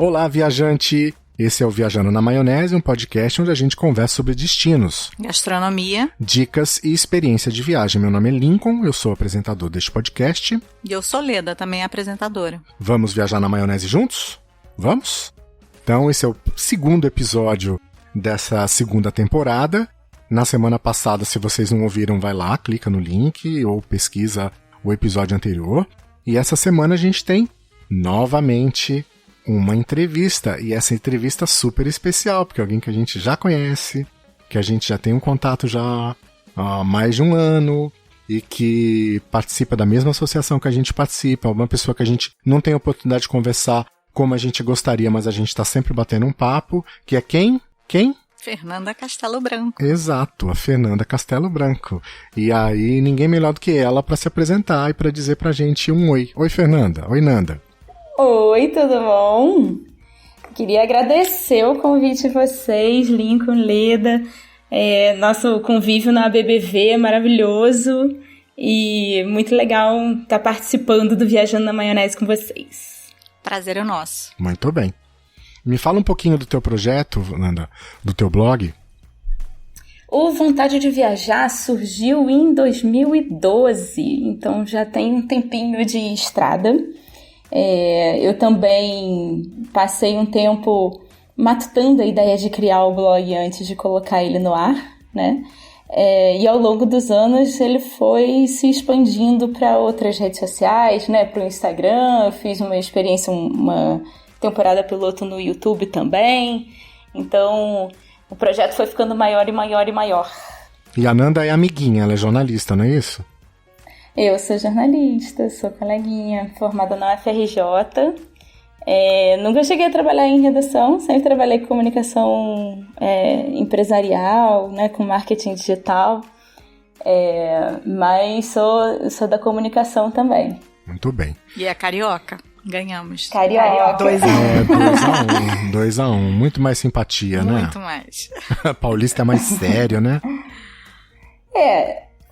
Olá, viajante! Esse é o Viajando na Maionese, um podcast onde a gente conversa sobre destinos, gastronomia, dicas e experiência de viagem. Meu nome é Lincoln, eu sou o apresentador deste podcast. E eu sou Leda, também apresentadora. Vamos viajar na maionese juntos? Vamos? Então, esse é o segundo episódio dessa segunda temporada. Na semana passada, se vocês não ouviram, vai lá, clica no link ou pesquisa o episódio anterior. E essa semana a gente tem novamente uma entrevista, e essa entrevista super especial, porque é alguém que a gente já conhece, que a gente já tem um contato já há mais de um ano, e que participa da mesma associação que a gente participa, uma pessoa que a gente não tem a oportunidade de conversar como a gente gostaria, mas a gente está sempre batendo um papo, que é quem? Quem? Fernanda Castelo Branco. Exato, a Fernanda Castelo Branco. E aí, ninguém melhor do que ela para se apresentar e para dizer pra gente um oi. Oi, Fernanda. Oi, Nanda. Oi, tudo bom? Queria agradecer o convite de vocês, Lincoln, Leda. Nosso convívio na BBV é maravilhoso e muito legal estar participando do Viajando na Maionese com vocês. Prazer é nosso. Muito bem. Me fala um pouquinho do teu projeto, Nanda, do teu blog. O Vontade de Viajar surgiu em 2012, então já tem um tempinho de estrada. Eu também passei um tempo matutando a ideia de criar o blog antes de colocar ele no ar, né? E ao longo dos anos ele foi se expandindo para outras redes sociais, né? Para o Instagram, eu fiz uma experiência, uma temporada piloto no YouTube também. Então o projeto foi ficando maior e maior e maior. E a Nanda é amiguinha, ela é jornalista, não é isso? Eu sou jornalista, sou coleguinha, formada na UFRJ. Nunca cheguei a trabalhar em redação, sempre trabalhei com comunicação empresarial, né, com marketing digital, mas sou da comunicação também. Muito bem. E é carioca? Ganhamos. Carioca. 2-1. 2-1. Muito mais simpatia, né? Muito mais. Paulista é mais sério, né?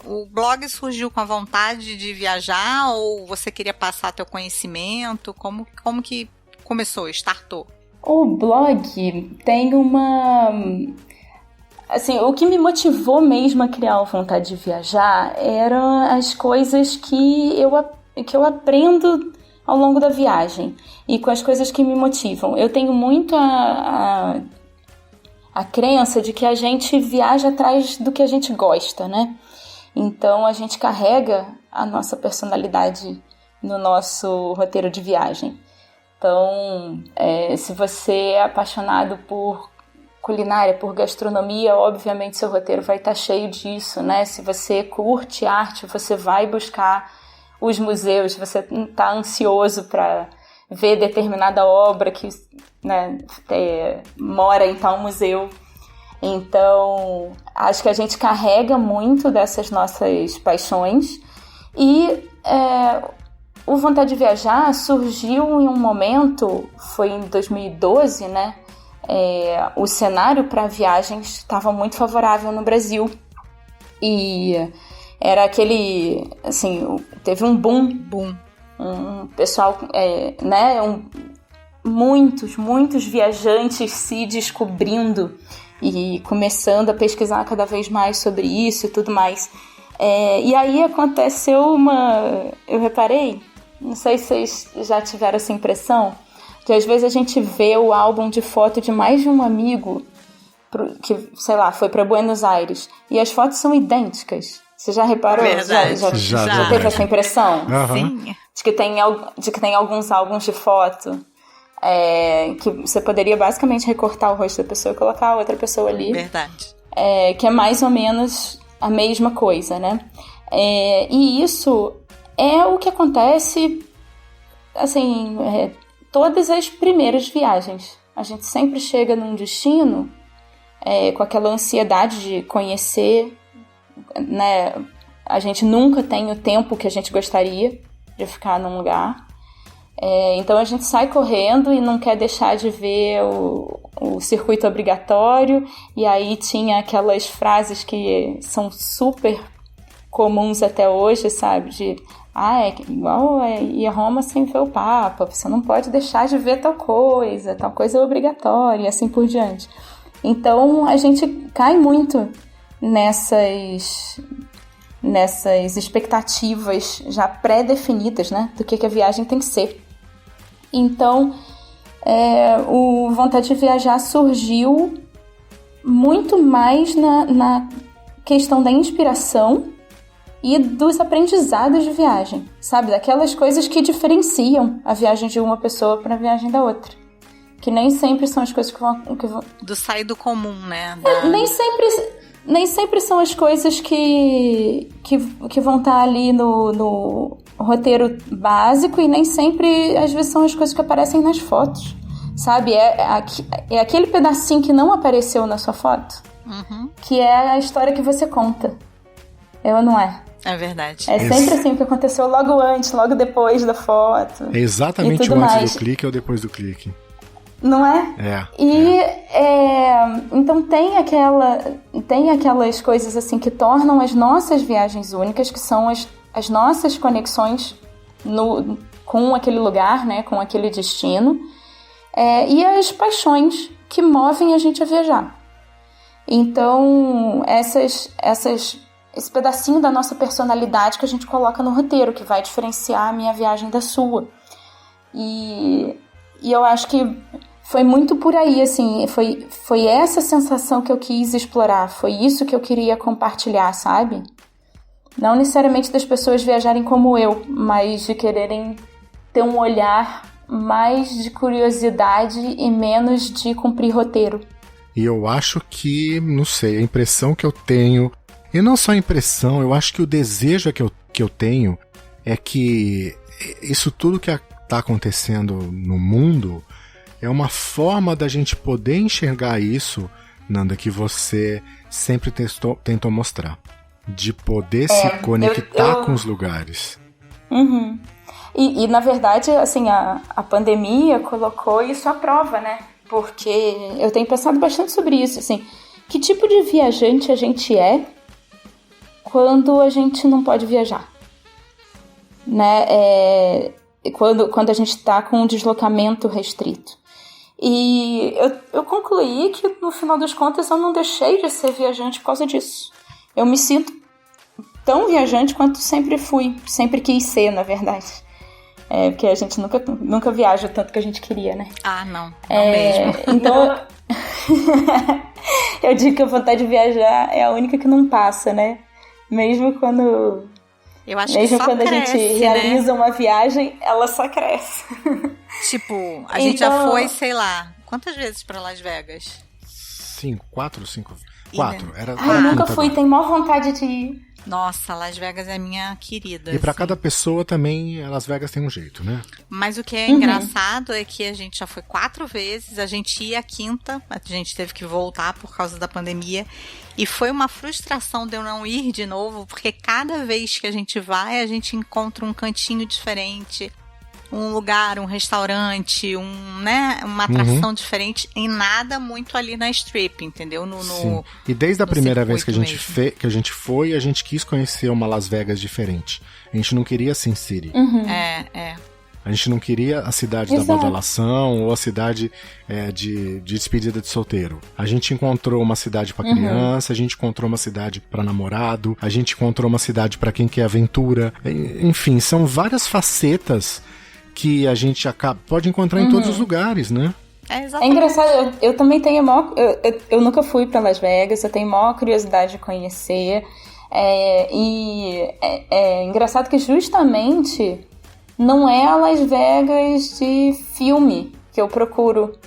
O blog surgiu com a vontade de viajar ou você queria passar teu conhecimento? Como que começou, startou? O blog tem uma... Assim, o que me motivou mesmo a criar a vontade de viajar eram as coisas que eu aprendo ao longo da viagem e com as coisas que me motivam. Eu tenho muito a crença de que a gente viaja atrás do que a gente gosta, né? Então, a gente carrega a nossa personalidade no nosso roteiro de viagem. Então, se você é apaixonado por culinária, por gastronomia, obviamente seu roteiro vai estar cheio disso, né? Se você curte arte, você vai buscar os museus, você está ansioso para ver determinada obra que, né, mora em tal museu. Então, acho que a gente carrega muito dessas nossas paixões e o Vontade de Viajar surgiu em um momento, foi em 2012, né? O cenário para viagens estava muito favorável no Brasil e era aquele, assim, teve um boom. Um pessoal, né? Muitos viajantes se descobrindo e começando a pesquisar cada vez mais sobre isso e tudo mais. E aí aconteceu eu reparei, não sei se vocês já tiveram essa impressão, que às vezes a gente vê o álbum de foto de mais de um amigo que, sei lá, foi para Buenos Aires e as fotos são idênticas. Você já reparou? Já teve essa impressão? Sim. De que tem alguns álbuns de foto que você poderia basicamente recortar o rosto da pessoa e colocar a outra pessoa ali. Verdade. Que é mais ou menos a mesma coisa, né? E isso é o que acontece, assim, todas as primeiras viagens. A gente sempre chega num destino com aquela ansiedade de conhecer, né? A gente nunca tem o tempo que a gente gostaria de ficar num lugar. Então a gente sai correndo e não quer deixar de ver o circuito obrigatório, e aí tinha aquelas frases que são super comuns até hoje, sabe? É igual ir a Roma sem ver o Papa, você não pode deixar de ver tal coisa é obrigatória, e assim por diante. Então, a gente cai muito nessas expectativas já pré-definidas, né? Do que a viagem tem que ser. Então, o Vontade de Viajar surgiu muito mais na questão da inspiração e dos aprendizados de viagem, sabe? Daquelas coisas que diferenciam a viagem de uma pessoa para a viagem da outra. Que nem sempre são as coisas que vão... Do sair do comum, né? Nem sempre são as coisas que vão estar ali no roteiro básico, e nem sempre, às vezes, são as coisas que aparecem nas fotos, sabe? É aquele pedacinho que não apareceu na sua foto, que é a história que você conta. É ou não é? É verdade. É sempre assim que aconteceu, logo antes, logo depois da foto. É exatamente o antes do clique ou depois do clique. Não é? Então tem aquelas coisas assim que tornam as nossas viagens únicas, que são as nossas conexões com aquele lugar, né, com aquele destino, e as paixões que movem a gente a viajar. Então, esse pedacinho da nossa personalidade que a gente coloca no roteiro, que vai diferenciar a minha viagem da sua. E eu acho que foi muito por aí, assim, foi essa sensação que eu quis explorar, foi isso que eu queria compartilhar, sabe? Não necessariamente das pessoas viajarem como eu, mas de quererem ter um olhar mais de curiosidade e menos de cumprir roteiro. E eu acho que, não sei, a impressão que eu tenho, e não só a impressão, eu acho que o desejo que eu tenho é que isso tudo que está acontecendo no mundo é uma forma da gente poder enxergar isso, Nanda, que você sempre tentou mostrar. De poder se conectar com os lugares. Uhum. E na verdade, assim, a pandemia colocou isso à prova, né? Porque eu tenho pensado bastante sobre isso, assim. Que tipo de viajante a gente é quando a gente não pode viajar? Né? Quando a gente está com um deslocamento restrito. E eu concluí que, no final das contas, eu não deixei de ser viajante por causa disso. Eu me sinto tão viajante quanto sempre fui. Sempre quis ser, na verdade. Porque a gente nunca viaja tanto que a gente queria, né? Ah, não mesmo. Então, eu digo que a vontade de viajar é a única que não passa, né? Mesmo quando... Eu acho que só quando cresce, a gente realiza uma viagem, ela só cresce. Tipo, a gente já foi, sei lá, quantas vezes pra Las Vegas? 4 ou 5? 4. Eu nunca fui, tenho maior vontade de ir. Nossa, Las Vegas é minha querida. E pra cada pessoa também, Las Vegas tem um jeito, né? Mas o que é engraçado é que a gente já foi 4 vezes, a gente ia a 5ª, a gente teve que voltar por causa da pandemia, e foi uma frustração de eu não ir de novo, porque cada vez que a gente vai, a gente encontra um cantinho diferente, um lugar, um restaurante, uma atração diferente, em nada muito ali na Strip, entendeu? Sim. E desde a primeira vez que a gente foi, a gente quis conhecer uma Las Vegas diferente. A gente não queria Sin City. A gente não queria a cidade da badalação ou a cidade de despedida de solteiro. A gente encontrou uma cidade para criança, a gente encontrou uma cidade para namorado, a gente encontrou uma cidade para quem quer aventura. Enfim, são várias facetas que a gente pode encontrar em todos os lugares, né? É engraçado, eu também tenho eu nunca fui para Las Vegas, eu tenho maior curiosidade de conhecer. E é engraçado que justamente não é a Las Vegas de filme que eu procuro.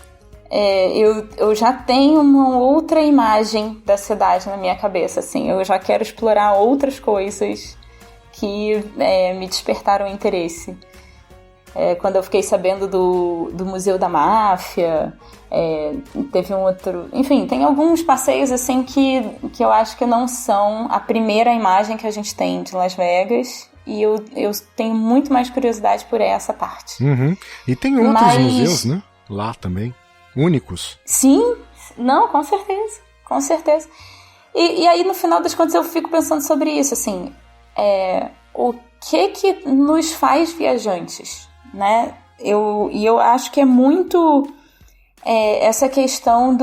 Eu já tenho uma outra imagem da cidade na minha cabeça, assim. Eu já quero explorar outras coisas que me despertaram interesse. Quando eu fiquei sabendo do Museu da Máfia, teve um outro... Enfim, tem alguns passeios assim que eu acho que não são a primeira imagem que a gente tem de Las Vegas, e eu tenho muito mais curiosidade por essa parte. E tem outros museus, né? Lá também. Únicos. Sim, não, com certeza. Com certeza. E aí, no final das contas, eu fico pensando sobre isso, assim... o que nos faz viajantes, né? Eu acho que é muito essa questão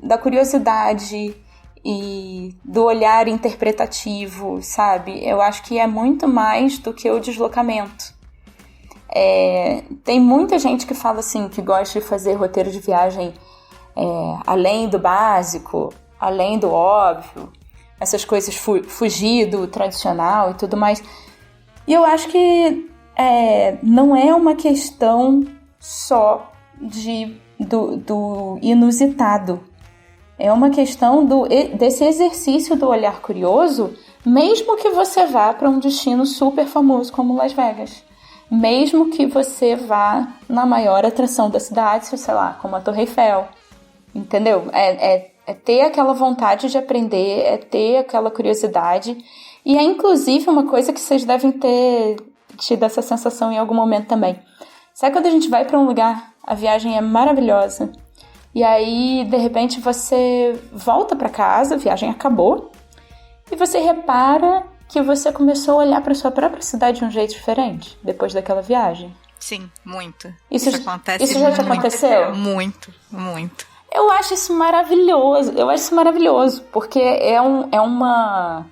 da curiosidade e do olhar interpretativo, sabe? Eu acho que é muito mais do que o deslocamento. Tem muita gente que fala assim, que gosta de fazer roteiro de viagem além do básico, além do óbvio, essas coisas fugir do tradicional e tudo mais. E eu acho que não é uma questão só do inusitado. É uma questão desse exercício do olhar curioso, mesmo que você vá para um destino super famoso como Las Vegas. Mesmo que você vá na maior atração da cidade, sei lá, como a Torre Eiffel. Entendeu? É ter aquela vontade de aprender, é ter aquela curiosidade. E é inclusive uma coisa que vocês devem ter tido essa sensação em algum momento também. Sabe quando a gente vai para um lugar, a viagem é maravilhosa, e aí de repente você volta para casa, a viagem acabou, e você repara que você começou a olhar para sua própria cidade de um jeito diferente depois daquela viagem? Sim, muito. Isso acontece isso já te aconteceu? Muito, muito. Eu acho isso maravilhoso, porque é uma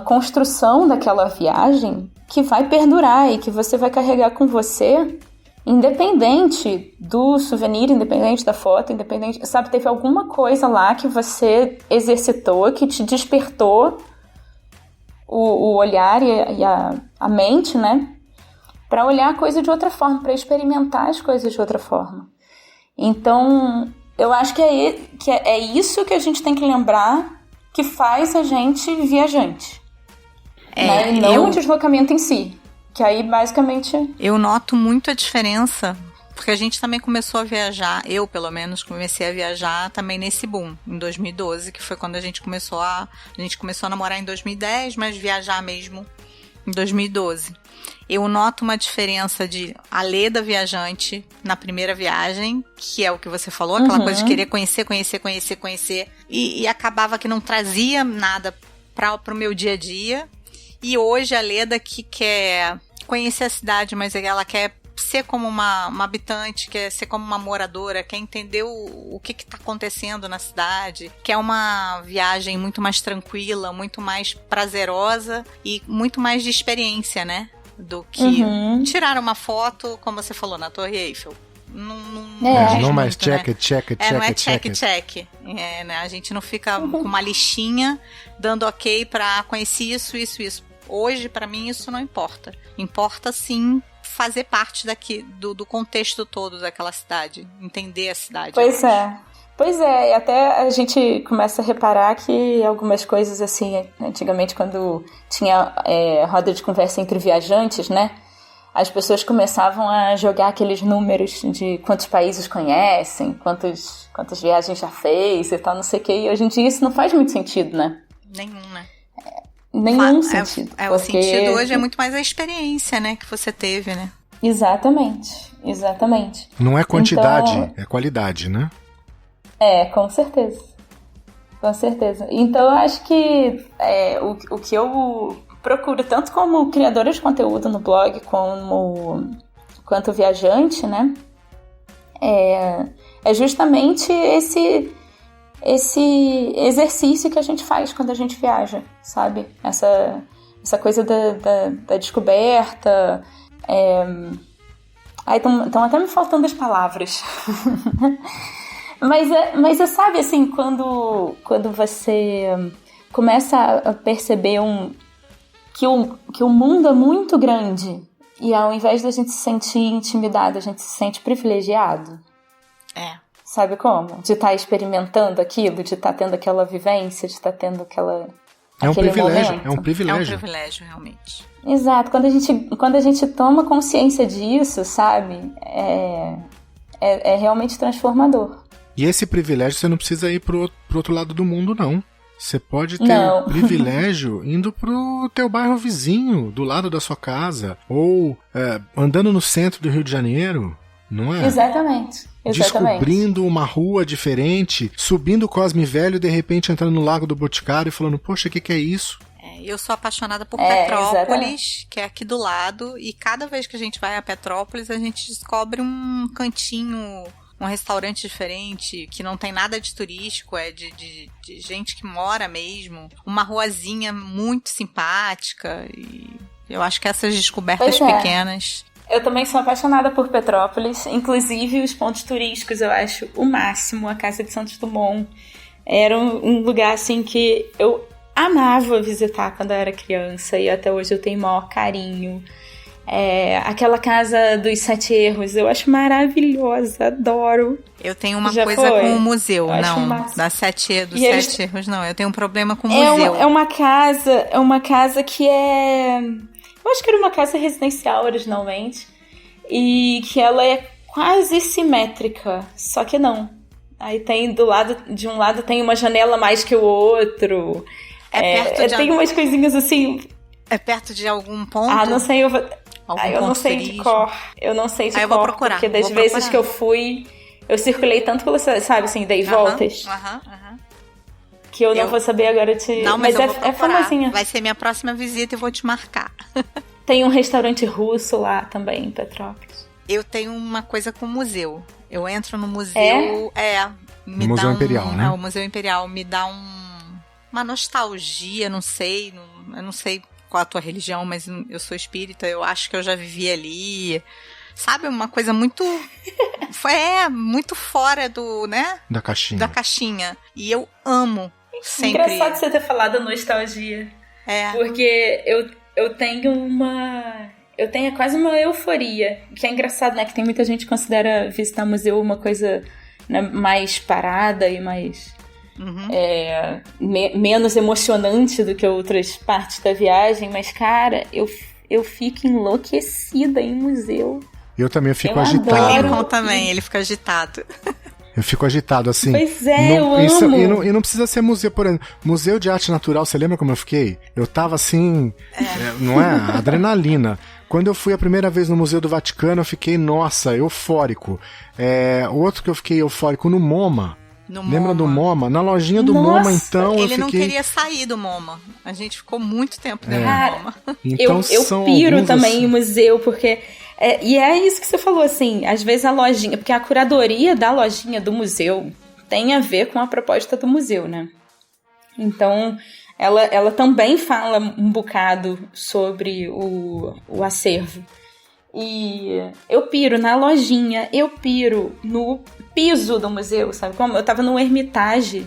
construção daquela viagem que vai perdurar e que você vai carregar com você, independente do souvenir, independente da foto, independente, sabe, teve alguma coisa lá que você exercitou, que te despertou o olhar e a mente, né, para olhar a coisa de outra forma, para experimentar as coisas de outra forma. Então, eu acho que é isso que a gente tem que lembrar que faz a gente viajante. Né? E não o deslocamento em si. Que aí, basicamente... Eu noto muito a diferença, porque a gente também começou a viajar, eu, pelo menos, comecei a viajar também nesse boom, em 2012, que foi quando a gente começou a namorar em 2010, mas viajar mesmo em 2012. Eu noto uma diferença de a Leda viajante na primeira viagem, que é o que você falou, aquela coisa de querer conhecer, e acabava que não trazia nada para o meu dia a dia. E hoje a Leda que quer conhecer a cidade, mas ela quer ser como uma habitante, quer ser como uma moradora, quer entender o que está acontecendo na cidade, quer uma viagem muito mais tranquila, muito mais prazerosa e muito mais de experiência, né? Do que tirar uma foto, como você falou, na Torre Eiffel. Não mais check. Não é check. Né? A gente não fica com uma listinha dando ok pra conhecer isso. Hoje, pra mim, isso não importa. Importa, sim, fazer parte do contexto todo daquela cidade. Entender a cidade. Pois é, e até a gente começa a reparar que algumas coisas, assim, antigamente quando tinha roda de conversa entre viajantes, né? As pessoas começavam a jogar aqueles números de quantos países conhecem, quantas viagens já fez e tal, não sei o que. E hoje em dia isso não faz muito sentido, né? Nenhum, né? Nenhum sentido. O sentido hoje é muito mais a experiência, né, que você teve, né? Exatamente. Não é quantidade, é qualidade, né? Com certeza. Então eu acho que o que eu procuro, tanto como criadora de conteúdo no blog, quanto viajante, né? É justamente esse exercício que a gente faz quando a gente viaja, sabe? Essa coisa da descoberta. Estão até me faltando as palavras. Mas sabe, assim, quando você começa a perceber que o mundo é muito grande e ao invés da gente se sentir intimidado, a gente se sente privilegiado. Sabe como? De estar experimentando aquilo, de estar tendo aquela vivência, de estar tendo aquele privilégio, momento. É um privilégio, realmente. Exato. Quando a gente toma consciência disso, sabe? É realmente transformador. E esse privilégio você não precisa ir pro outro lado do mundo, não. Você pode ter o privilégio indo pro teu bairro vizinho, do lado da sua casa, ou andando no centro do Rio de Janeiro. não é? Exatamente. Descobrindo uma rua diferente, subindo o Cosme Velho e de repente entrando no Lago do Boticário e falando, poxa, o que é isso? Eu sou apaixonada por Petrópolis, exatamente. que é aqui do lado, e cada vez que a gente vai a Petrópolis, a gente descobre um cantinho, um restaurante diferente, que não tem nada de turístico, é de gente que mora mesmo, uma ruazinha muito simpática, e eu acho que essas descobertas pequenas... Eu também sou apaixonada por Petrópolis, inclusive os pontos turísticos eu acho o máximo. A Casa de Santos Dumont era um lugar assim que eu amava visitar quando eu era criança e até hoje eu tenho o maior carinho. Aquela Casa dos Sete Erros eu acho maravilhosa, adoro. Eu tenho uma coisa com o museu, dos Sete Erros não, eu tenho um problema com o museu. É uma casa que é... Eu acho que era uma casa residencial originalmente e que ela é quase simétrica, só que não. Aí tem de um lado tem uma janela mais que o outro. Tem umas coisinhas assim. É perto de algum ponto? Ah, não sei, eu não sei de cor. Eu não sei de cor, eu vou procurar, porque das vezes que eu fui, eu circulei tanto pela cidade, sabe, assim, dei voltas. Que eu não vou saber agora te... Não, mas é famosinha. Vai ser minha próxima visita e vou te marcar. Tem um restaurante russo lá também, em Petrópolis. Eu tenho uma coisa com o museu. Eu entro no museu... Museu Imperial, né? O Museu Imperial me dá uma nostalgia, não sei. Eu não sei qual a tua religião, mas eu sou espírita, eu acho que eu já vivi ali. Sabe, uma coisa muito... muito fora do, né? Da caixinha. E eu amo sempre... Engraçado você ter falado nostalgia. Porque eu tenho quase uma euforia. Que é engraçado, né? Que tem muita gente que considera visitar museu uma coisa, né, mais parada e mais... menos emocionante do que outras partes da viagem. Mas, cara, eu fico enlouquecida em museu. Eu também fico agitado. O também, ele fica agitado. Eu fico agitado, assim. Pois eu amo. E não precisa ser museu, por exemplo. Museu de Arte Natural, você lembra como eu fiquei? Eu tava assim, não é? Adrenalina. Quando eu fui a primeira vez no Museu do Vaticano, eu fiquei, nossa, eufórico. Outro que eu fiquei eufórico no MoMA. Lembra do MoMA? Na lojinha do MoMA, então, ele não queria sair do MoMA. A gente ficou muito tempo dentro do MoMA. Então, eu piro também assim... em museu, porque... e é isso que você falou, assim, às vezes a lojinha... Porque a curadoria da lojinha do museu tem a ver com a proposta do museu, né? Então, ela também fala um bocado sobre o acervo. E eu piro na lojinha, eu piro no piso do museu, sabe como? Eu tava no Hermitage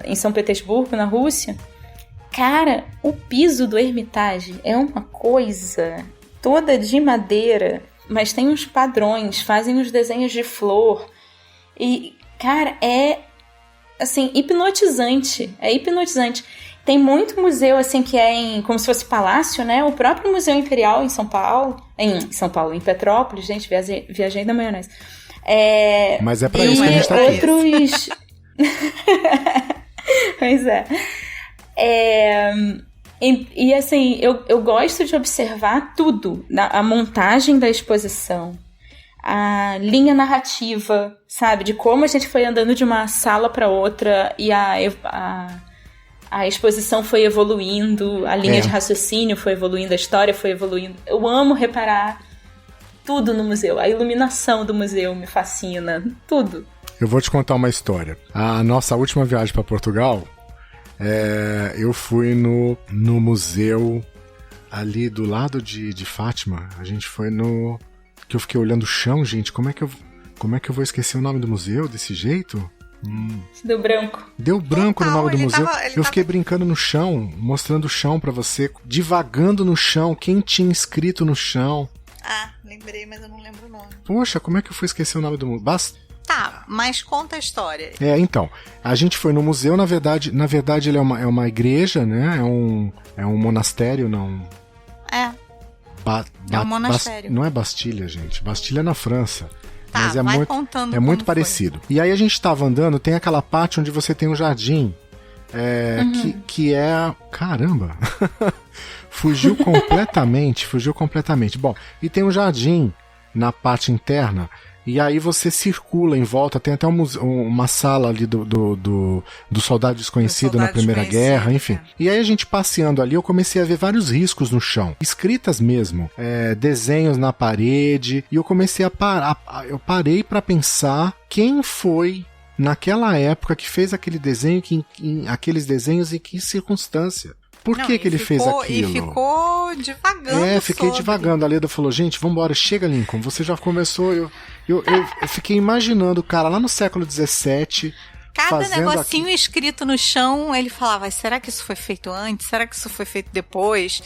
em São Petersburgo, na Rússia. Cara, o piso do Hermitage é uma coisa toda de madeira, mas tem uns padrões, fazem uns desenhos de flor. E, cara, é assim, hipnotizante. É hipnotizante. Tem muito museu, assim, que é como se fosse palácio, né? O próprio Museu Imperial em São Paulo. Em Petrópolis, gente, viajei da maionese. Mas é pra isso que a gente tá aqui. Outros... Pois é. E assim, eu gosto de observar tudo. A montagem da exposição, a linha narrativa, sabe? De como a gente foi andando de uma sala para outra e a exposição foi evoluindo, a linha de raciocínio foi evoluindo, a história foi evoluindo. Eu amo reparar tudo no museu. A iluminação do museu me fascina. Tudo. Eu vou te contar uma história. A nossa última viagem para Portugal, eu fui no museu ali do lado de Fátima. A gente foi no... que eu fiquei olhando o chão, gente. Como é que eu vou esquecer o nome do museu desse jeito? Deu branco. Deu branco no nome do museu. Eu fiquei brincando no chão, mostrando o chão pra você, divagando no chão, quem tinha escrito no chão. Ah, lembrei, mas eu não lembro o nome. Poxa, como é que eu fui esquecer o nome do museu? Tá, mas conta a história. Então, a gente foi no museu, na verdade ele é uma igreja, né? É um monastério, não... É um monastério. Não é Bastilha, gente. Bastilha é na França. Tá, mas é muito parecido. E aí a gente tava andando, tem aquela parte onde você tem um jardim, que é... Caramba! Fugiu completamente. Bom, e tem um jardim na parte interna. E aí você circula em volta, tem até uma sala ali do Soldado Desconhecido na Primeira Guerra, enfim. E aí a gente passeando ali, eu comecei a ver vários riscos no chão, escritas mesmo, desenhos na parede, e eu comecei eu parei pra pensar quem foi naquela época que fez aquele desenho, aqueles desenhos em que circunstância. Por que ele fez aquilo? E ficou divagando. Fiquei divagando. A Leda falou, gente, vambora, chega, Lincoln, você já começou. Eu fiquei imaginando o cara lá no século XVII. Cada negocinho escrito no chão, ele falava, será que isso foi feito antes? Será que isso foi feito depois?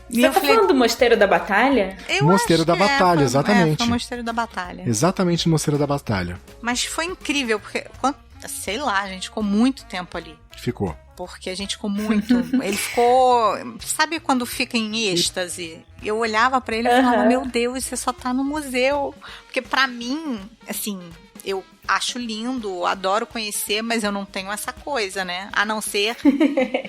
E você tá falando do Mosteiro da Batalha? Mosteiro da Batalha, exatamente. Foi o Mosteiro da Batalha. Exatamente o Mosteiro da Batalha. Mas foi incrível, porque, sei lá, a gente ficou muito tempo ali. Ficou. Porque a gente ficou muito... Ele ficou... Sabe quando fica em êxtase? Eu olhava pra ele e falava, meu Deus, você só tá no museu. Porque pra mim, assim, eu acho lindo, adoro conhecer, mas eu não tenho essa coisa, né? A não ser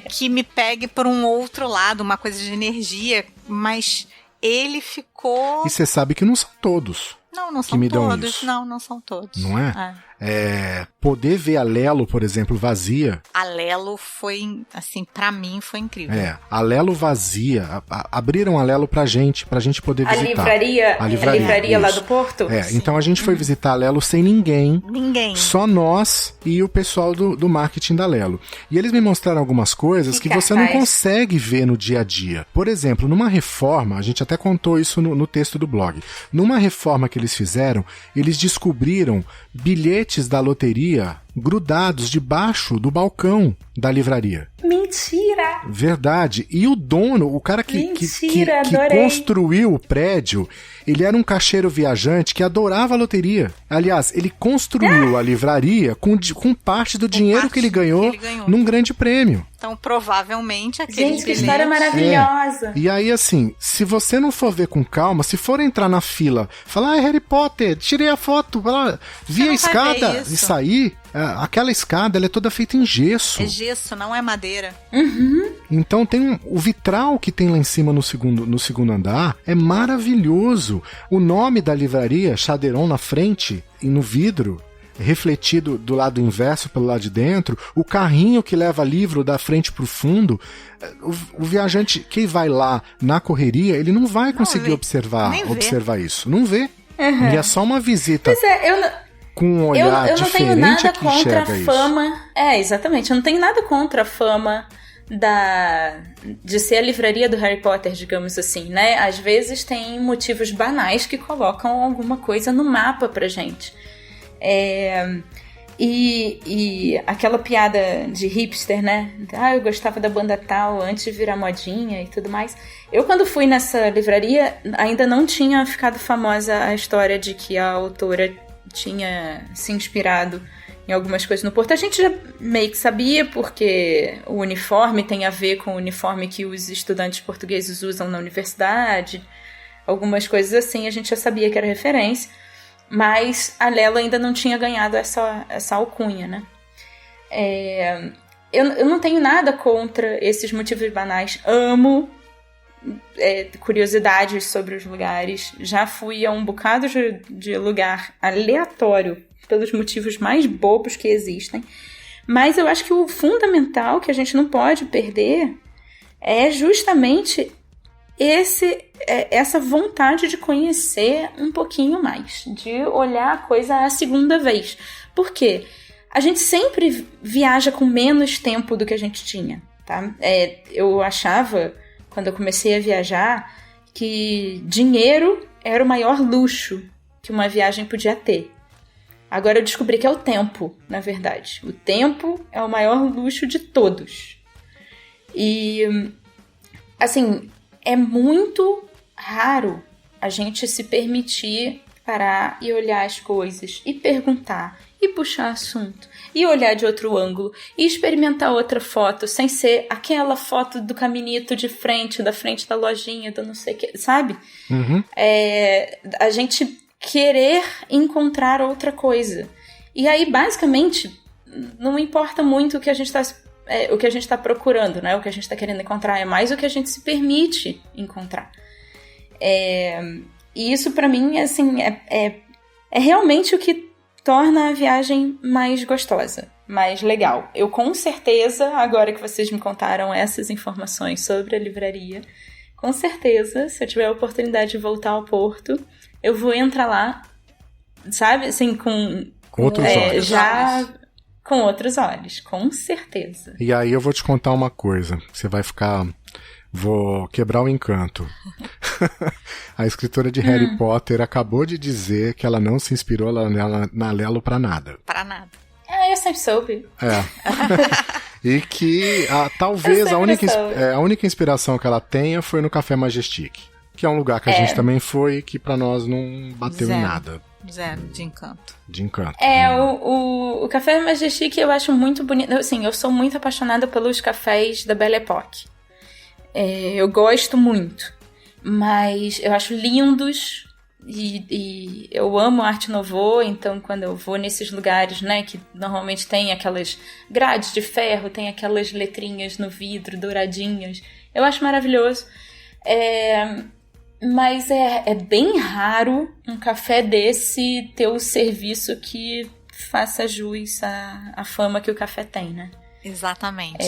que me pegue por um outro lado, uma coisa de energia. Mas ele ficou... E você sabe que não são todos. Não são todos. Não são todos. Não é? Poder ver a Lelo, por exemplo, vazia. A Lelo foi, assim, pra mim foi incrível. A Lelo vazia. Abriram a Lelo pra gente poder visitar. A livraria lá do Porto? Então a gente foi visitar a Lelo sem ninguém. Só nós e o pessoal do marketing da Lelo. E eles me mostraram algumas coisas que você não consegue ver no dia a dia. Por exemplo, numa reforma, a gente até contou isso no texto do blog. Numa reforma que eles fizeram, eles descobriram bilhetes da loteria grudados debaixo do balcão da livraria. Mentira! Verdade. E o dono, o cara que construiu o prédio, ele era um caixeiro viajante que adorava a loteria. Aliás, ele construiu a livraria com parte do dinheiro que ele ganhou num grande prêmio. Então, provavelmente, aqueles bilhetes... Gente, que história maravilhosa! E aí, assim, se você não for ver com calma, se for entrar na fila, falar, Harry Potter, tirei a foto, vi a escada e sair, aquela escada, ela é toda feita em gesso. É gesso, não é madeira. Então, o vitral que tem lá em cima no segundo andar é maravilhoso. O nome da livraria, Chaderon, na frente e no vidro, refletido do lado inverso pelo lado de dentro, o carrinho que leva livro da frente pro fundo, o viajante que vai lá na correria, ele não vai conseguir observar isso. Não vê. E é só uma visita. Pois é, com um olhar eu não tenho nada contra a fama. Isso. Exatamente. Eu não tenho nada contra a fama de ser a livraria do Harry Potter, digamos assim, né? Às vezes tem motivos banais que colocam alguma coisa no mapa pra gente. E aquela piada de hipster, né? Eu gostava da banda tal antes de virar modinha e tudo mais. Eu, quando fui nessa livraria, ainda não tinha ficado famosa a história de que a autora tinha se inspirado em algumas coisas no Porto. A gente já meio que sabia, porque o uniforme tem a ver com o uniforme que os estudantes portugueses usam na universidade. Algumas coisas assim, a gente já sabia que era referência. Mas a Lelo ainda não tinha ganhado essa alcunha, né? Eu não tenho nada contra esses motivos banais. Amo curiosidades sobre os lugares. Já fui a um bocado de lugar aleatório pelos motivos mais bobos que existem. Mas eu acho que o fundamental que a gente não pode perder é justamente essa vontade de conhecer um pouquinho mais, de olhar a coisa a segunda vez. Por quê? A gente sempre viaja com menos tempo do que a gente tinha, tá? Eu achava, quando eu comecei a viajar, que dinheiro era o maior luxo que uma viagem podia ter. Agora eu descobri que é o tempo, na verdade. O tempo é o maior luxo de todos. E, assim, é muito raro a gente se permitir parar e olhar as coisas e perguntar e puxar assunto e olhar de outro ângulo e experimentar outra foto sem ser aquela foto do caminito de frente, da frente da lojinha, do não sei o que, sabe? A gente querer encontrar outra coisa. E aí, basicamente, não importa muito o que a gente está procurando, né? O que a gente está querendo encontrar é mais o que a gente se permite encontrar. E isso pra mim, assim, é realmente o que torna a viagem mais gostosa, mais legal. Eu com certeza, agora que vocês me contaram essas informações sobre a livraria, com certeza, se eu tiver a oportunidade de voltar ao Porto, eu vou entrar lá, sabe, assim, com outros olhos. Já com outros olhos, com certeza. E aí eu vou te contar uma coisa, você vai ficar... Vou quebrar o encanto. A escritora de Harry Potter acabou de dizer que ela não se inspirou na Lelo pra nada. Pra nada. Eu sempre soube. E que talvez a única inspiração que ela tenha foi no Café Majestic, que é um lugar que a gente também foi e que pra nós não bateu em nada. Zero de encanto. O Café Majestic eu acho muito bonito. Assim, eu sou muito apaixonada pelos cafés da Belle Époque. Eu gosto muito, mas eu acho lindos e eu amo Arte Nouveau, então quando eu vou nesses lugares, né, que normalmente tem aquelas grades de ferro, tem aquelas letrinhas no vidro douradinhas, eu acho maravilhoso. Mas é bem raro um café desse ter o serviço que faça jus à fama que o café tem, né? Exatamente.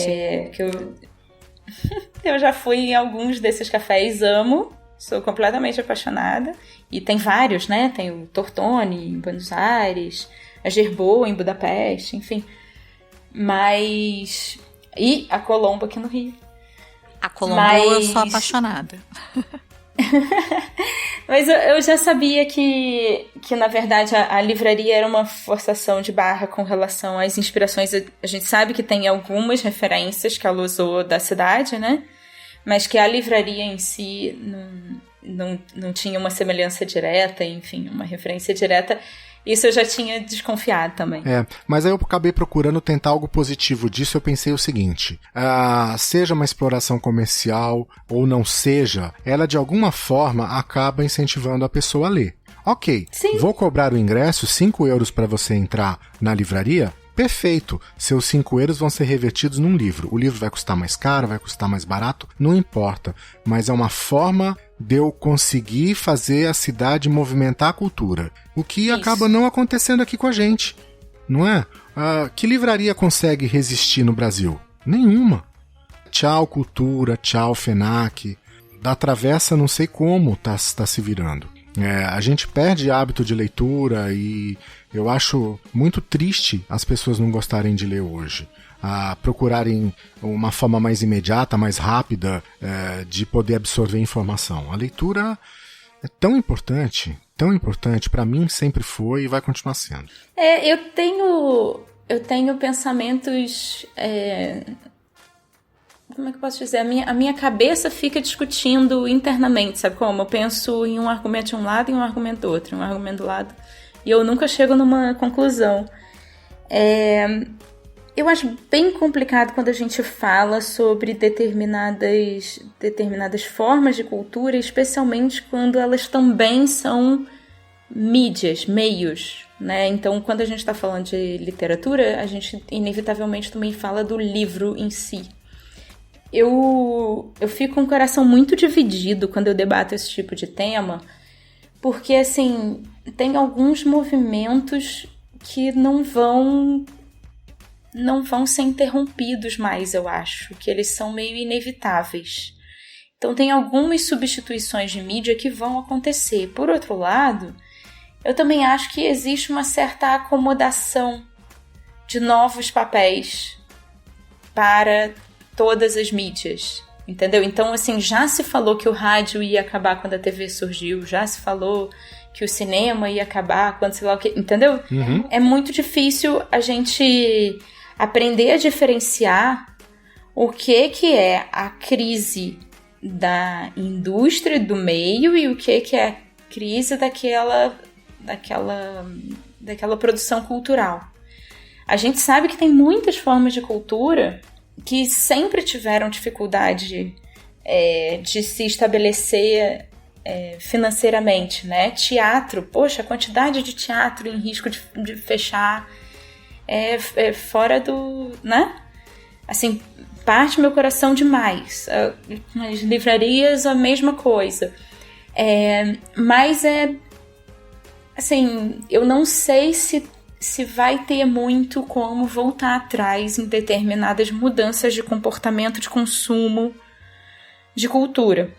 Eu já fui em alguns desses cafés, amo, sou completamente apaixonada. E tem vários, né? Tem o Tortoni em Buenos Aires, a Gerbeau em Budapeste, enfim. E a Colombo aqui no Rio. A Colombo eu sou apaixonada. Mas eu já sabia que na verdade, a livraria era uma forçação de barra com relação às inspirações. A gente sabe que tem algumas referências que ela usou da cidade, né? Mas que a livraria em si não tinha uma semelhança direta, enfim, uma referência direta. Isso eu já tinha desconfiado também. Mas aí eu acabei procurando tentar algo positivo disso. Eu pensei o seguinte, seja uma exploração comercial ou não seja, ela de alguma forma acaba incentivando a pessoa a ler. Ok, sim. Vou cobrar o ingresso, 5 euros para você entrar na livraria? Perfeito, seus 5 euros vão ser revertidos num livro. O livro vai custar mais caro, vai custar mais barato, não importa. Mas é uma forma de eu conseguir fazer a cidade movimentar a cultura. O que acaba não acontecendo aqui com a gente, não é? Que livraria consegue resistir no Brasil? Nenhuma. Tchau cultura, tchau FENAC. Da Travessa não sei como tá se virando. A gente perde hábito de leitura e eu acho muito triste as pessoas não gostarem de ler hoje. Procurarem uma forma mais imediata, mais rápida de poder absorver informação. A leitura é tão importante, para mim sempre foi e vai continuar sendo. Eu tenho pensamentos... Como é que eu posso dizer? A minha cabeça fica discutindo internamente, sabe como? Eu penso em um argumento de um lado e um argumento do outro, um argumento do lado, e eu nunca chego numa conclusão. Eu acho bem complicado quando a gente fala sobre determinadas formas de cultura, especialmente quando elas também são mídias, meios, né? Então, quando a gente está falando de literatura, a gente inevitavelmente também fala do livro em si. Eu fico com o coração muito dividido quando eu debato esse tipo de tema, porque, assim, tem alguns movimentos que não vão ser interrompidos mais, eu acho, que eles são meio inevitáveis. Então, tem algumas substituições de mídia que vão acontecer. Por outro lado, eu também acho que existe uma certa acomodação de novos papéis para todas as mídias, entendeu? Então, assim, já se falou que o rádio ia acabar quando a TV surgiu, já se falou que o cinema ia acabar quando sei lá o que, entendeu? Uhum. É muito difícil a gente aprender a diferenciar o que é a crise da indústria do meio e o que é a crise daquela produção cultural. A gente sabe que tem muitas formas de cultura que sempre tiveram dificuldade de se estabelecer financeiramente, né? Teatro, poxa, a quantidade de teatro em risco de fechar é fora do, né? Assim, parte meu coração demais. As livrarias, a mesma coisa. Mas assim, eu não sei se vai ter muito como voltar atrás em determinadas mudanças de comportamento, de consumo, de cultura.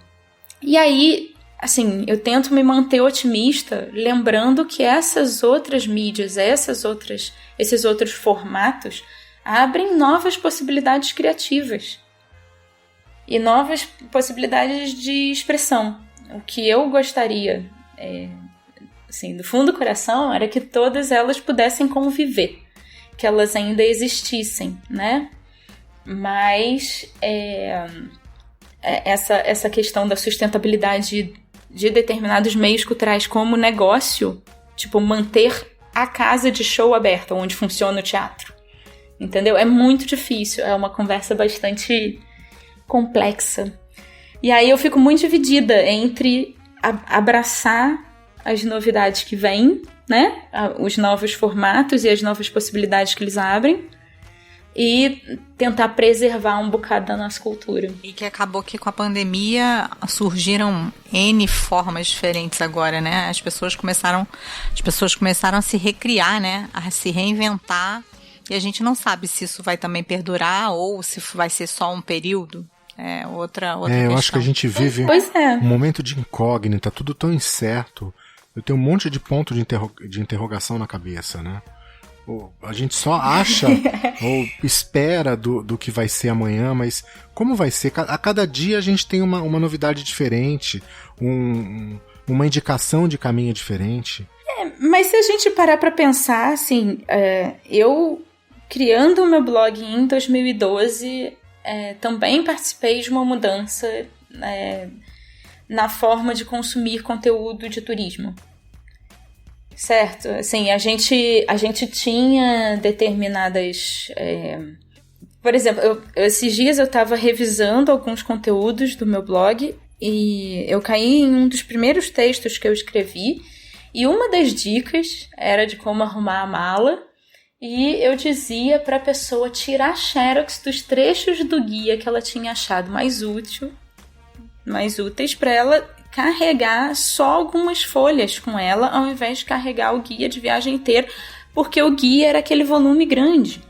E aí, assim, eu tento me manter otimista, lembrando que essas outras mídias, esses outros formatos abrem novas possibilidades criativas e novas possibilidades de expressão. O que eu gostaria, assim, do fundo do coração, era que todas elas pudessem conviver, que elas ainda existissem, né? Mas essa questão da sustentabilidade de determinados meios culturais como negócio, tipo manter a casa de show aberta, onde funciona o teatro, entendeu? É muito difícil, é uma conversa bastante complexa. E aí eu fico muito dividida entre abraçar as novidades que vêm, né? Os novos formatos e as novas possibilidades que eles abrem, e tentar preservar um bocado da nossa cultura. E que acabou que com a pandemia surgiram N formas diferentes agora, né? As pessoas começaram a se recriar, né? A se reinventar, e a gente não sabe se isso vai também perdurar ou se vai ser só um período. Outra eu questão. acho que a gente vive um momento de incógnita, tudo tão incerto. Eu tenho um monte de ponto de interrogação na cabeça, né? A gente só acha ou espera do que vai ser amanhã, mas como vai ser? A cada dia a gente tem uma novidade diferente, uma indicação de caminho diferente. Mas se a gente parar pra pensar, assim, eu criando o meu blog em 2012, também participei de uma mudança na forma de consumir conteúdo de turismo. Certo, assim, a gente tinha determinadas... por exemplo, esses dias eu estava revisando alguns conteúdos do meu blog e eu caí em um dos primeiros textos que eu escrevi, e uma das dicas era de como arrumar a mala, e eu dizia para a pessoa tirar xerox dos trechos do guia que ela tinha achado mais úteis para ela carregar só algumas folhas com ela, ao invés de carregar o guia de viagem inteiro, porque o guia era aquele volume grande.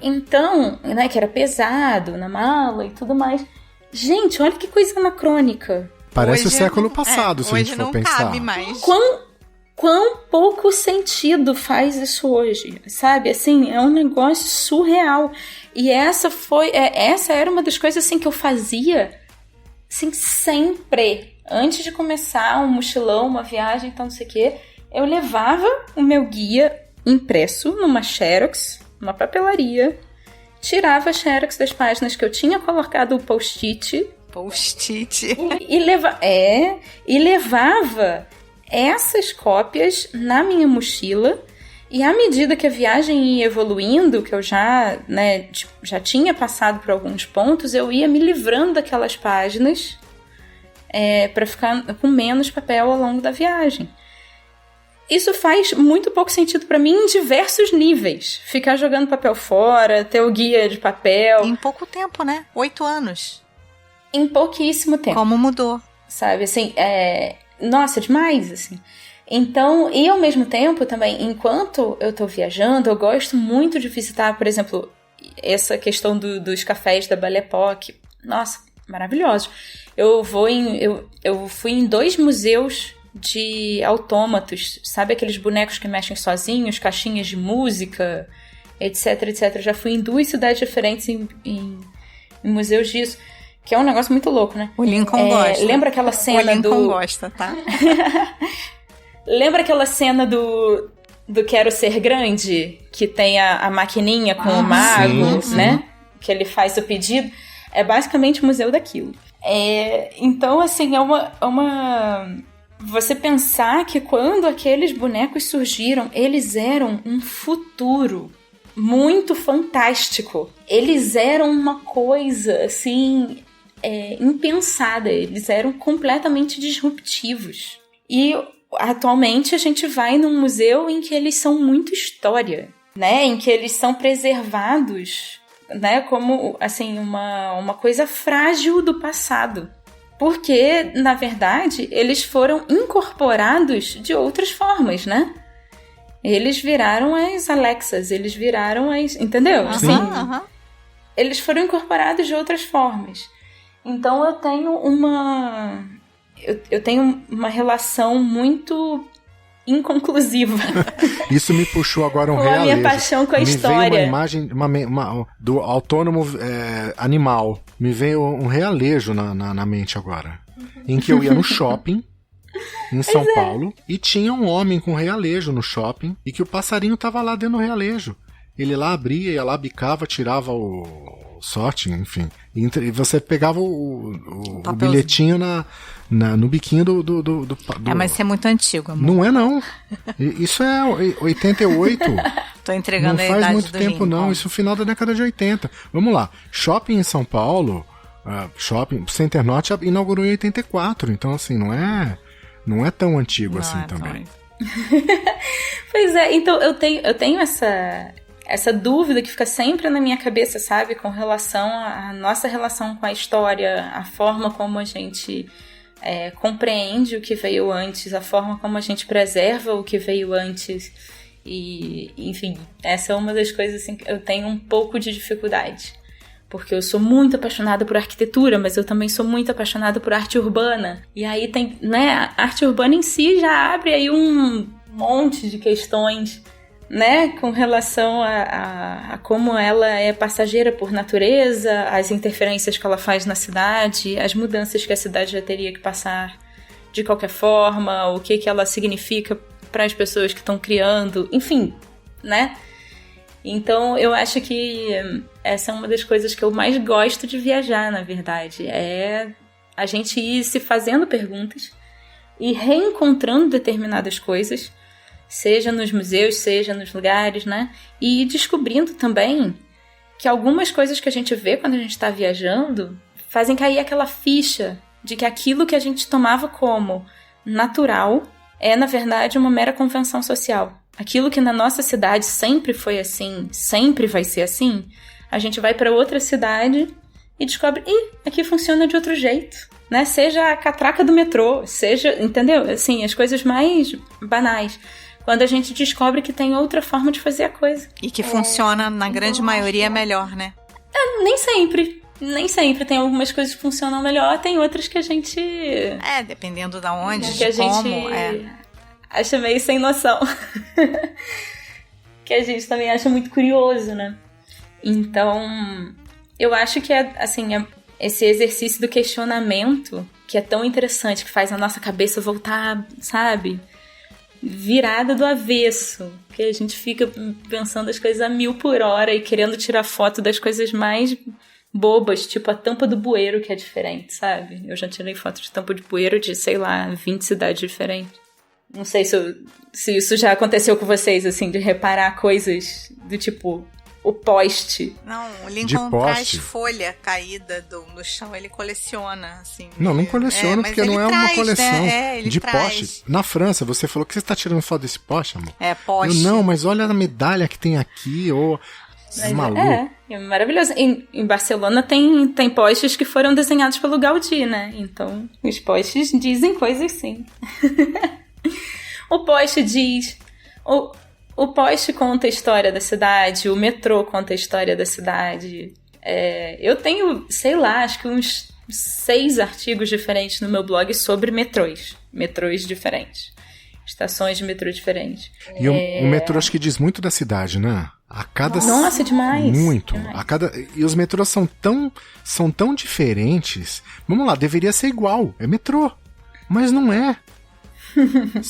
Então, né, que era pesado na mala e tudo mais. Gente, olha que coisa anacrônica. Parece hoje o século passado, se a gente for pensar. Cabe mais. Quão pouco sentido faz isso hoje, sabe? Assim, é um negócio surreal. E essa era uma das coisas assim que eu fazia assim, sempre. Antes de começar um mochilão, uma viagem, então não sei o quê, eu levava o meu guia impresso numa xerox, numa papelaria, tirava a xerox das páginas que eu tinha colocado o post-it. E levava essas cópias na minha mochila, e à medida que a viagem ia evoluindo, que eu já tinha passado por alguns pontos, eu ia me livrando daquelas páginas para ficar com menos papel ao longo da viagem. Isso faz muito pouco sentido para mim em diversos níveis. Ficar jogando papel fora, ter o guia de papel. Em pouco tempo, né? 8 anos. Em pouquíssimo tempo. Como mudou. Sabe, assim, nossa, demais, assim. Então, e ao mesmo tempo também, enquanto eu tô viajando, eu gosto muito de visitar, por exemplo, essa questão dos cafés da Belle Époque. Nossa, maravilhoso. Eu fui em 2 museus de autômatos, sabe aqueles bonecos que mexem sozinhos, caixinhas de música, etc, etc. Eu já fui em 2 cidades diferentes em museus disso, que é um negócio muito louco, né? O Lincoln gosta. Lembra aquela cena O Lincoln gosta, tá? Lembra aquela cena do Quero Ser Grande? Que tem a maquininha com o mago, sim. né? Que ele faz o pedido. É basicamente o museu daquilo. Então, assim, é uma... Você pensar que quando aqueles bonecos surgiram, eles eram um futuro muito fantástico. Eles eram uma coisa, assim, impensada. Eles eram completamente disruptivos. E atualmente a gente vai num museu em que eles são muito história, né? Em que eles são preservados, né? Como, assim, uma coisa frágil do passado. Porque, na verdade, eles foram incorporados de outras formas, né? Eles viraram as Alexas, eles viraram as... Entendeu? Assim, eles foram incorporados de outras formas. Então eu tenho uma relação muito inconclusiva. Isso me puxou agora um com realejo. a minha paixão com a história. Veio uma imagem do autônomo animal. Me veio um realejo na mente agora. Em que eu ia no shopping, em São Paulo, e tinha um homem com realejo no shopping, e que o passarinho tava lá dentro do realejo. Ele lá abria, ia lá, bicava, tirava o sorte, enfim. E você pegava o bilhetinho no biquinho do... mas isso é muito antigo, amor. Não é, não. Isso é 88. Tô entregando a idade do Não faz muito tempo, Lincoln. não. Isso é o final da década de 80. Vamos lá. Shopping em São Paulo, Shopping Center Norte inaugurou em 84. Então, assim, não é tão antigo assim também. Pois é, então eu tenho essa dúvida que fica sempre na minha cabeça, sabe? Com relação à nossa relação com a história, a forma como a gente compreende o que veio antes, a forma como a gente preserva o que veio antes. E, enfim, essa é uma das coisas assim, que eu tenho um pouco de dificuldade. Porque eu sou muito apaixonada por arquitetura, mas eu também sou muito apaixonada por arte urbana. E aí tem, né, a arte urbana em si já abre aí um monte de questões, né, com relação a como ela é passageira por natureza, as interferências que ela faz na cidade, as mudanças que a cidade já teria que passar de qualquer forma, o que ela significa para as pessoas que estão criando, enfim, né? Então eu acho que essa é uma das coisas que eu mais gosto de viajar, na verdade, é a gente ir se fazendo perguntas e reencontrando determinadas coisas, seja nos museus, seja nos lugares, né? E descobrindo também que algumas coisas que a gente vê quando a gente está viajando fazem cair aquela ficha de que aquilo que a gente tomava como natural é, na verdade, uma mera convenção social. Aquilo que na nossa cidade sempre foi assim, sempre vai ser assim, a gente vai para outra cidade e descobre, aqui funciona de outro jeito, né? Seja a catraca do metrô, seja, entendeu? Assim, as coisas mais banais. Quando a gente descobre que tem outra forma de fazer a coisa. E que funciona, na grande maioria, melhor, né? Nem sempre. Nem sempre. Tem algumas coisas que funcionam melhor, tem outras que a gente... dependendo da onde, que a gente acha meio sem noção. Que a gente também acha muito curioso, né? Então, eu acho que esse exercício do questionamento, que é tão interessante, que faz a nossa cabeça voltar, sabe, virada do avesso, que a gente fica pensando as coisas a 1000 por hora e querendo tirar foto das coisas mais bobas, tipo a tampa do bueiro, que é diferente, sabe? Eu já tirei foto de tampa de bueiro de, sei lá, 20 cidades diferentes. Não sei se isso já aconteceu com vocês, assim, de reparar coisas do tipo o poste. Não, o Lincoln traz folha caída no chão, ele coleciona, assim. Não coleciona, porque não é uma coleção, né? de poste. Na França, você falou que você está tirando foto desse poste, amor? Poste. Não, mas olha a medalha que tem aqui, maluco. É maravilhoso. Em Barcelona tem postes que foram desenhados pelo Gaudí, né? Então, os postes dizem coisas sim. O poste diz... O poste conta a história da cidade, o metrô conta a história da cidade. Eu tenho, sei lá, acho que uns 6 artigos diferentes no meu blog sobre metrôs. Metrôs diferentes. Estações de metrô diferentes. E o metrô acho que diz muito da cidade, né? Nossa, demais. Muito. Demais. E os metrôs são tão diferentes. Vamos lá, deveria ser igual. É metrô. Mas não é.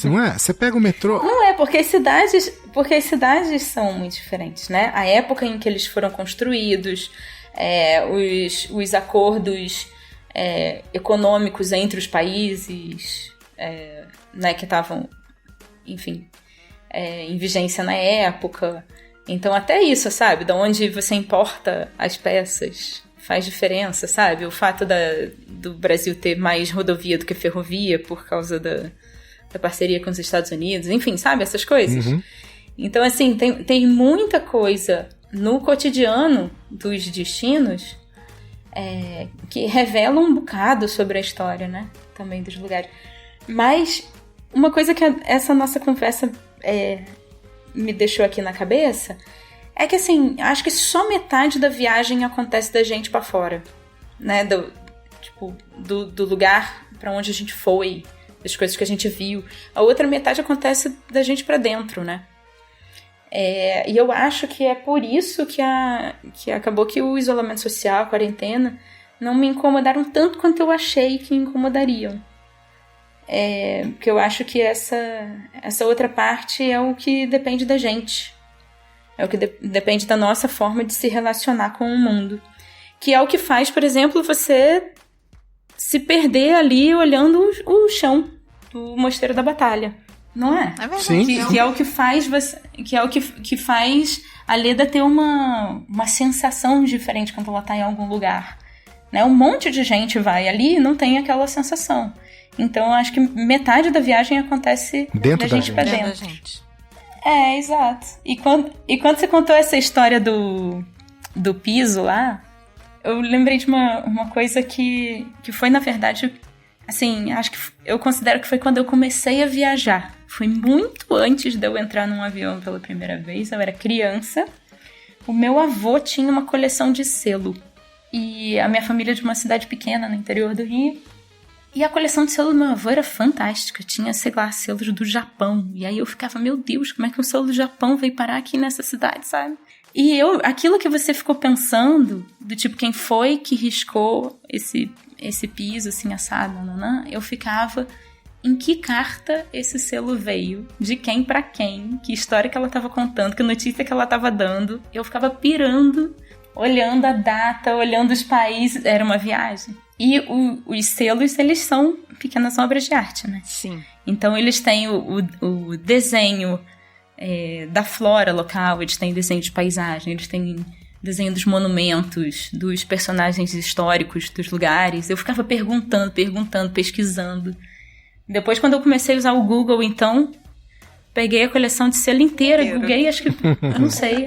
Não é? Você pega o metrô... Não é, porque as cidades são muito diferentes, né? A época em que eles foram construídos, os acordos econômicos entre os países, né, que estavam, enfim, em vigência na época. Então até isso, sabe? Da onde você importa as peças faz diferença, sabe? O fato do Brasil ter mais rodovia do que ferrovia por causa da parceria com os Estados Unidos, enfim, sabe? Essas coisas. Uhum. Então, assim, tem muita coisa no cotidiano dos destinos que revelam um bocado sobre a história, né? Também dos lugares. Mas uma coisa que essa nossa conversa me deixou aqui na cabeça é que, assim, acho que só metade da viagem acontece da gente pra fora, né? Do lugar pra onde a gente foi, das coisas que a gente viu. A outra metade acontece da gente pra dentro, né? E eu acho que é por isso que acabou que o isolamento social, a quarentena, não me incomodaram tanto quanto eu achei que incomodariam. Porque eu acho que essa outra parte é o que depende da gente. É o que depende da nossa forma de se relacionar com o mundo. Que é o que faz, por exemplo, você se perder ali olhando o chão do Mosteiro da Batalha. Não é? É verdade. Sim. Que é o que faz você, que é o que faz a Leda ter uma sensação diferente quando ela tá em algum lugar. Né? Um monte de gente vai ali e não tem aquela sensação. Então, eu acho que metade da viagem acontece dentro da gente pra Dentro da dentro. gente. Exato. E quando você contou essa história do piso lá, eu lembrei de uma coisa que foi, na verdade, assim, acho que eu considero que foi quando eu comecei a viajar. Foi muito antes de eu entrar num avião pela primeira vez, eu era criança. O meu avô tinha uma coleção de selo. E a minha família é de uma cidade pequena no interior do Rio. E a coleção de selo do meu avô era fantástica. Tinha, sei lá, selos do Japão. E aí eu ficava, meu Deus, como é que um selo do Japão veio parar aqui nessa cidade, sabe? E aquilo que você ficou pensando, do tipo, quem foi que riscou esse piso, assim, assado, nananã, eu ficava, em que carta esse selo veio? De quem pra quem? Que história que ela tava contando? Que notícia que ela tava dando? Eu ficava pirando, olhando a data, olhando os países. Era uma viagem. E os selos, eles são pequenas obras de arte, né? Sim. Então, eles têm o desenho da flora local, eles têm desenho de paisagem, eles têm desenho dos monumentos, dos personagens históricos dos lugares. Eu ficava perguntando, pesquisando. Depois, quando eu comecei a usar o Google, então, peguei a coleção de selo inteira, googlei, acho que... eu não sei,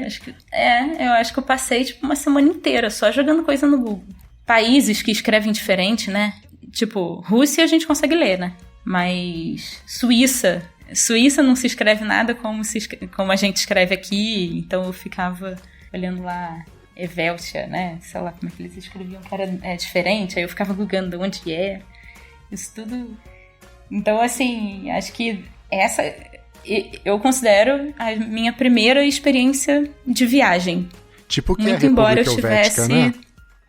eu acho que eu passei, tipo, uma semana inteira só jogando coisa no Google. Países que escrevem diferente, né? Tipo, Rússia a gente consegue ler, né? Mas Suíça não se escreve nada como a gente escreve aqui, então eu ficava olhando lá Eveltia, né? Sei lá como é que eles escreviam, que era diferente, aí eu ficava googando de onde é, isso tudo. Então, assim, acho que essa eu considero a minha primeira experiência de viagem. Tipo que muito a embora eu República estivesse... Helvética,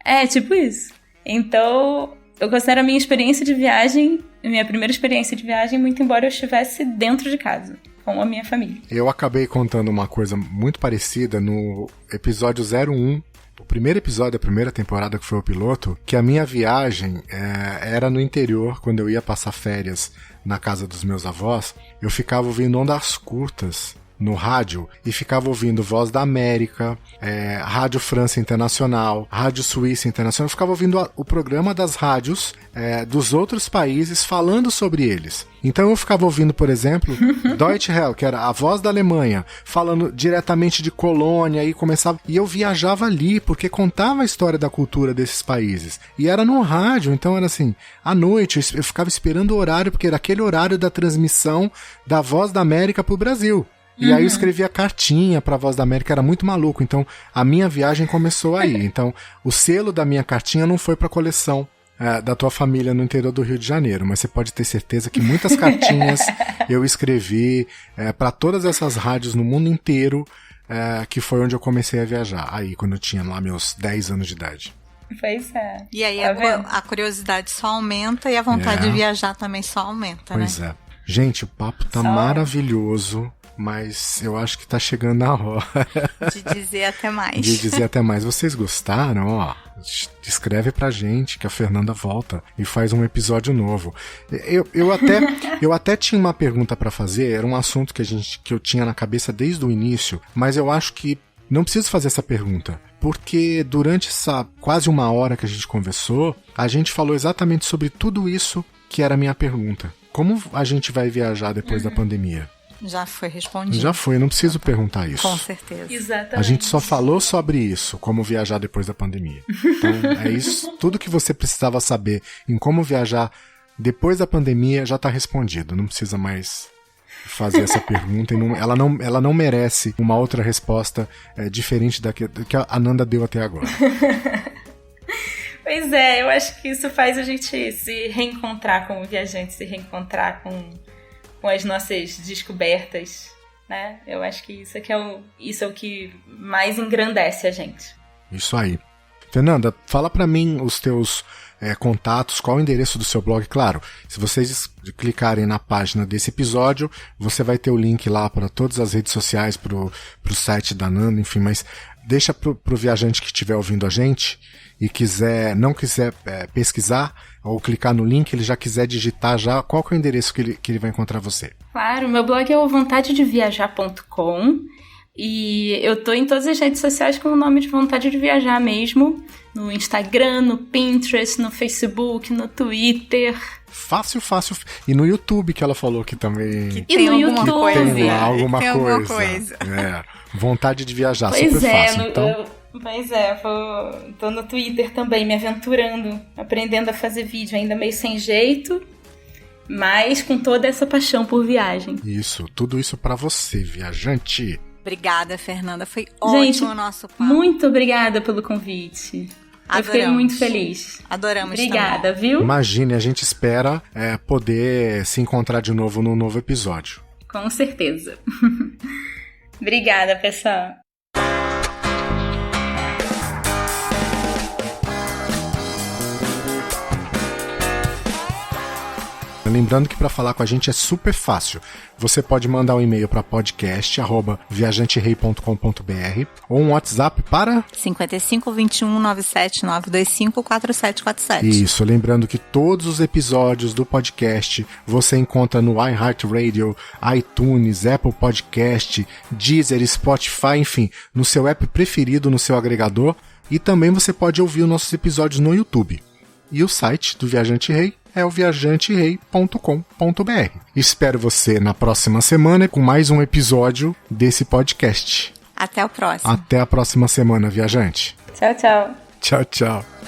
né? Tipo isso. Então, eu considero a minha experiência de viagem, minha primeira experiência de viagem, muito embora eu estivesse dentro de casa, com a minha família. Eu acabei contando uma coisa muito parecida no episódio 01, o primeiro episódio da primeira temporada, que foi o piloto, que a minha viagem era no interior, quando eu ia passar férias na casa dos meus avós, eu ficava ouvindo Ondas Curtas no rádio e ficava ouvindo Voz da América, Rádio França Internacional, Rádio Suíça Internacional. Eu ficava ouvindo o programa das rádios dos outros países falando sobre eles. Então eu ficava ouvindo, por exemplo, Deutsche Welle, que era a voz da Alemanha, falando diretamente de Colônia, e eu viajava ali, porque contava a história da cultura desses países. E era no rádio, então era assim, à noite eu ficava esperando o horário, porque era aquele horário da transmissão da Voz da América pro Brasil. E aí eu escrevia cartinha pra Voz da América, era muito maluco. Então, a minha viagem começou aí. Então, o selo da minha cartinha não foi pra coleção da tua família no interior do Rio de Janeiro, mas você pode ter certeza que muitas cartinhas eu escrevi pra todas essas rádios no mundo inteiro, que foi onde eu comecei a viajar. Aí, quando eu tinha lá meus 10 anos de idade. Pois é. E aí Tá a curiosidade só aumenta e a vontade de viajar também só aumenta, pois né? Pois é. Gente, o papo tá maravilhoso. Mas eu acho que tá chegando a hora de dizer até mais. De dizer até mais. Vocês gostaram? Ó, escreve pra gente que a Fernanda volta e faz um episódio novo. Eu até tinha uma pergunta pra fazer, era um assunto que eu tinha na cabeça desde o início, mas eu acho que não preciso fazer essa pergunta, porque durante essa quase uma hora que a gente conversou, a gente falou exatamente sobre tudo isso que era a minha pergunta. Como a gente vai viajar depois da pandemia? Já foi respondido. Já foi, não preciso perguntar isso. Com certeza. Exatamente. A gente só falou sobre isso, como viajar depois da pandemia. Então, é isso. Tudo que você precisava saber em como viajar depois da pandemia já está respondido. Não precisa mais fazer essa pergunta. Ela não merece uma outra resposta diferente da que a Nanda deu até agora. Pois é, eu acho que isso faz a gente se reencontrar como viajante, se reencontrar com as nossas descobertas, né? Eu acho que isso é o que mais engrandece a gente. Isso aí. Fernanda, fala pra mim os teus contatos, qual o endereço do seu blog. Claro, se vocês clicarem na página desse episódio, você vai ter o link lá para todas as redes sociais, pro site da Nanda, enfim, mas deixa pro viajante que estiver ouvindo a gente e não quiser pesquisar ou clicar no link, ele já quiser digitar já, qual que é o endereço que ele vai encontrar você? Claro, meu blog é o vontadedeviajar.com e eu tô em todas as redes sociais com o nome de Vontade de Viajar mesmo, no Instagram, no Pinterest, no Facebook, no Twitter. Fácil. E no YouTube, que ela falou que também... E no YouTube. Tem lá alguma coisa. Vontade de Viajar, pois super fácil. Então... Pois é, tô no Twitter também, me aventurando, aprendendo a fazer vídeo, ainda meio sem jeito, mas com toda essa paixão por viagem. Isso, tudo isso pra você, viajante. Obrigada, Fernanda, foi ótimo o nosso papo. Muito obrigada pelo convite. Adoramos. Eu fiquei muito feliz. Adoramos. Obrigada, também. Viu? Imagine, a gente espera poder se encontrar de novo num novo episódio. Com certeza. Obrigada, pessoal. Lembrando que para falar com a gente é super fácil. Você pode mandar um e-mail para podcast@viajanterei.com.br ou um WhatsApp para 55 21 97 925 4747. Isso, lembrando que todos os episódios do podcast você encontra no iHeartRadio, iTunes, Apple Podcast, Deezer, Spotify, enfim, no seu app preferido, no seu agregador, e também você pode ouvir os nossos episódios no YouTube. E o site do Viajante Rei é o viajanterei.com.br. Espero você na próxima semana com mais um episódio desse podcast. Até o próximo. Até a próxima semana, viajante. Tchau, tchau. Tchau, tchau.